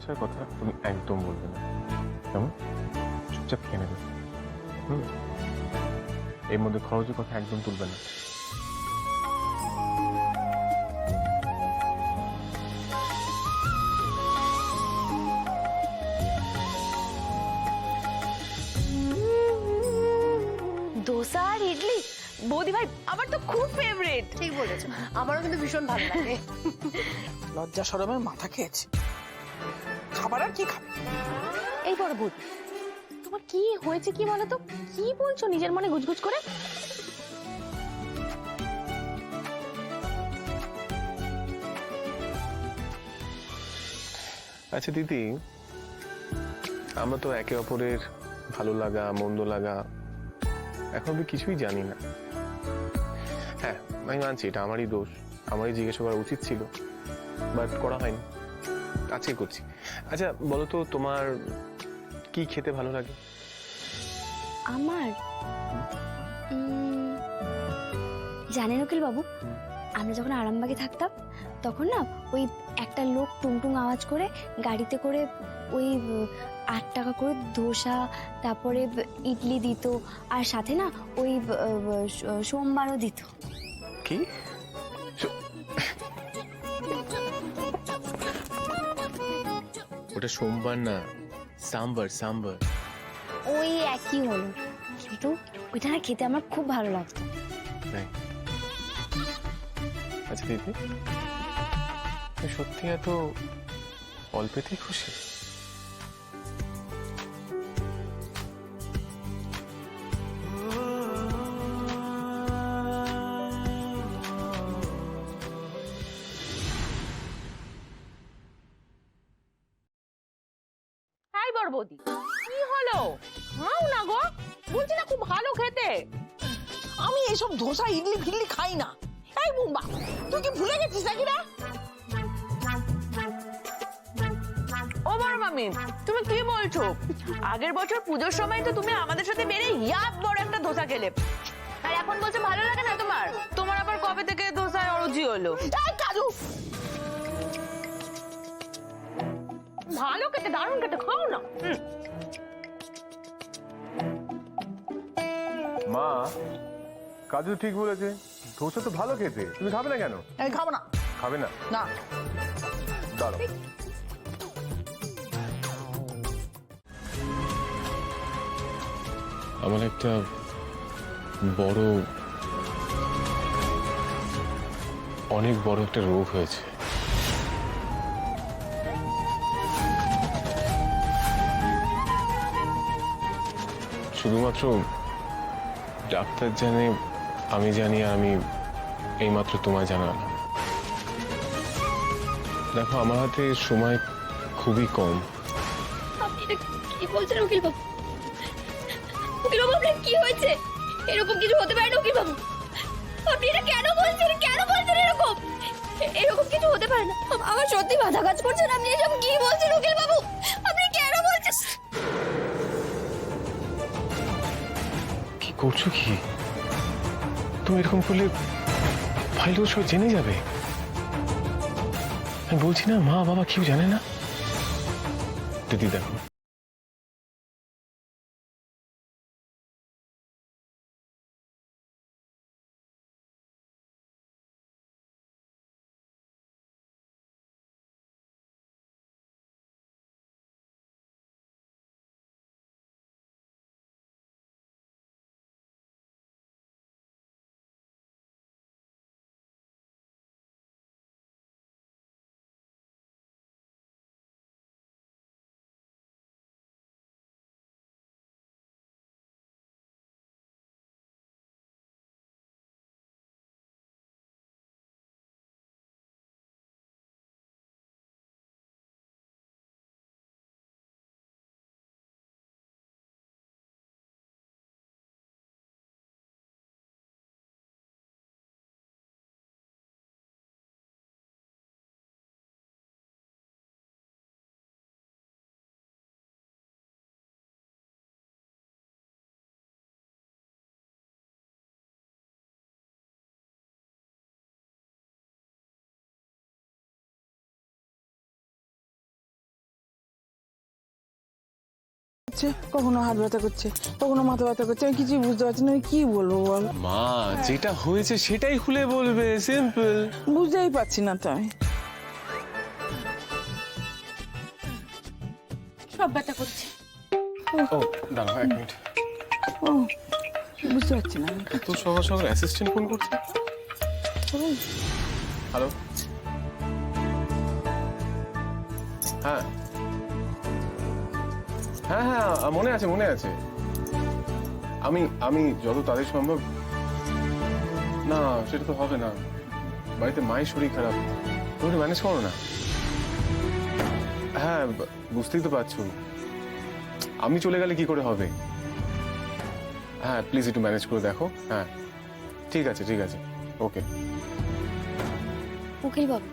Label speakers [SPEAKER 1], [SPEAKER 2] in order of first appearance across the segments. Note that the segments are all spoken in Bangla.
[SPEAKER 1] খরচার কথা তুমি একদম বলবে না, কেমন? চুপচাপ খেয়ে নেবে। এর মধ্যে খরচের কথা একদম তুলবে না।
[SPEAKER 2] দোসা আর ইডলি বৌদি ভাই আমার তো খুব ফেভারিট।
[SPEAKER 3] ঠিক বলেছো, আমারও কিন্তু ভীষণ ভালো লাগে। লজ্জা শরমের মাথা খেয়েছে, খাবার আর কি খাবে?
[SPEAKER 2] এই বড় বৌদি, তোমার কি হয়েছে কি বলো তো? কি বলছো নিজের মনে গুজগুজ করে?
[SPEAKER 1] আচ্ছা দিদি, আমরা তো একে অপরের ভালো লাগা মন্দ লাগা এখন অব্দি কিছুই জানি না। হ্যাঁ, আমি মানছি এটা আমারই দোষ, আমারই জিজ্ঞাসা করা উচিত ছিল, বাট করা হয়নি, আজকে করছি। আচ্ছা বলো তো, তোমার কি খেতে ভালো লাগে?
[SPEAKER 4] আমার জানেন উকিল বাবু, আমরা যখন আরামবাগে থাকতাম তখন না ওই একটা লোক টুংটুং আওয়াজ করে গাড়িতে করে ওই 8 টাকা করে ধোসা তারপরে ইডলি দিত, আর সাথে না ওই সোমবারও দিত।
[SPEAKER 1] কি? ওটা সোমবার না, সাম্বার সাম্বার।
[SPEAKER 4] ওই একই হলো, কিন্তু ওইটা না খেতে আমার খুব ভালো লাগতো।
[SPEAKER 1] আচ্ছা দিদি, তুমি সত্যি এত অল্পেতেই খুশি?
[SPEAKER 2] হাই বড় বৌদি, কি হলো? খাও না গো, বলছি না খুব ভালো খেতে।
[SPEAKER 3] আমি এইসব ধোসা ইডলি ফিডলি খাই না। এই বুম্বা, তুই কি ভুলে গেছিস নাকি না?
[SPEAKER 2] ও বড় মামি, তুমি কি বলছো? আগের বছর পুজোর সময় তো তুমি আমাদের সাথে বেরিয়ে ইয়াত বড় একটা ধোসা খেলে, আর এখন বলছো ভালো লাগে না তোমার? তোমার আবার কবে থেকে ধোসায় অরুচি হলো?
[SPEAKER 3] এই কাজু,
[SPEAKER 2] ভালো খেতে, দারুণ খেতে, খাও না।
[SPEAKER 1] মা, কাজু ঠিক বলেছে, ধোসা তো ভালো খেতে, তুমি খাবে না কেন?
[SPEAKER 3] এই খাবো না।
[SPEAKER 1] খাবে না?
[SPEAKER 3] না।
[SPEAKER 1] দাঁড়াও, আমার একটা বড়, অনেক বড় একটা রোগ হয়েছে। শুধুমাত্র ডাক্তার জানে, আমি জানি, আর আমি এইমাত্র তোমায় জানালাম। দেখো, আমার হাতে সময় খুবই কম।
[SPEAKER 4] আপনি এটা কি বলছেন উকিল বাবু? উকিল বাবু, আপনার কি হয়েছে? এরকম কিছু হতে পারে না উকিল বাবু। আপনি এটা কেন বলছেন? কেন বলছেন এরকম? এরকম কিছু হতে পারে না। আমার সত্যি মাথা কাজ করছে না। আপনি এসব কি বলছেন উকিল বাবু? আপনি কেন বলছেন?
[SPEAKER 1] কি করছো কি তুমি? এরকম করলে ফাইল সব জেনে যাবে। আমি বলছি না, মা বাবা কেউ জানে না। দিদি দেখো,
[SPEAKER 3] করছে, কখনো হাত ব্যথা করছে, কখনো মাথা ব্যথা করছে, আমি কিছুই বুঝতে পারছি না, আমি কি বলবো বল?
[SPEAKER 1] মা যেটা হয়েছে সেটাই খুলে বলবে, সিম্পল।
[SPEAKER 3] বুঝতেই পারছি না তো আমি।
[SPEAKER 4] সব ব্যথা করছে।
[SPEAKER 1] ও দাঁড়াও 1 মিনিট।
[SPEAKER 3] ও বুঝতে পারছি না।
[SPEAKER 1] এত সহজ সহজ অ্যাসিস্ট্যান্ট ফোন করছে। হ্যালো, হ্যাঁ হ্যাঁ হ্যাঁ মনে আছে মনে আছে। আমি যত তাদের সম্ভব। না সেটা তো হবে না, বাড়িতে মায়ের শরীর খারাপ, তুমি ম্যানেজ করো না। হ্যাঁ বুঝতেই তো পারছো, আমি চলে গেলে কি করে হবে। হ্যাঁ প্লিজ একটু ম্যানেজ করে দেখো। হ্যাঁ ঠিক আছে ঠিক আছে, ওকে।
[SPEAKER 4] উকিল বাবু,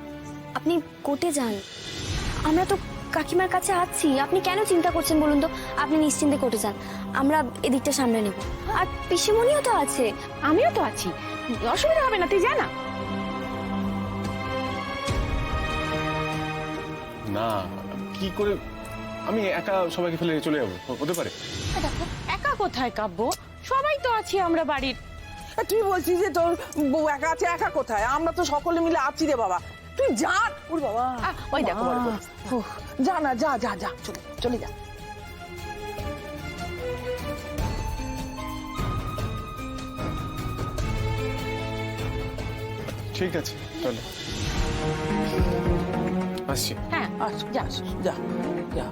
[SPEAKER 4] আপনি কোর্টে যান, আমরা তো কাকিমার কাছে আছি, আপনি কেন চিন্তা করছেন বলুন তো? আপনি নিশ্চিন্তে কোর্টে যান, আমরা এদিকটা সামলে নেব। আর পিসিমণিও তো আছে।
[SPEAKER 2] আমিও তো আছি, অসুবিধা হবে না, তুই জানা।
[SPEAKER 1] না কি করে আমি একা সবাইকে ফেলে চলে যাবো, হতে পারে?
[SPEAKER 2] দেখো একা কোথায় কাব্য, সবাই তো আছি আমরা বাড়ির।
[SPEAKER 3] তুই বলছিস যে তোর বউ একা আছে, একা কোথায়? আমরা তো সকলে মিলে আছি রে বাবা, তুই যা। ওর বাবা,
[SPEAKER 2] ওই দেখো বড় বড়।
[SPEAKER 3] উফ, যা না, যা যা যা, চলে যা।
[SPEAKER 1] ঠিক আছে চলো, আসছি।
[SPEAKER 2] হ্যাঁ
[SPEAKER 3] আচ্ছা যা যা যা।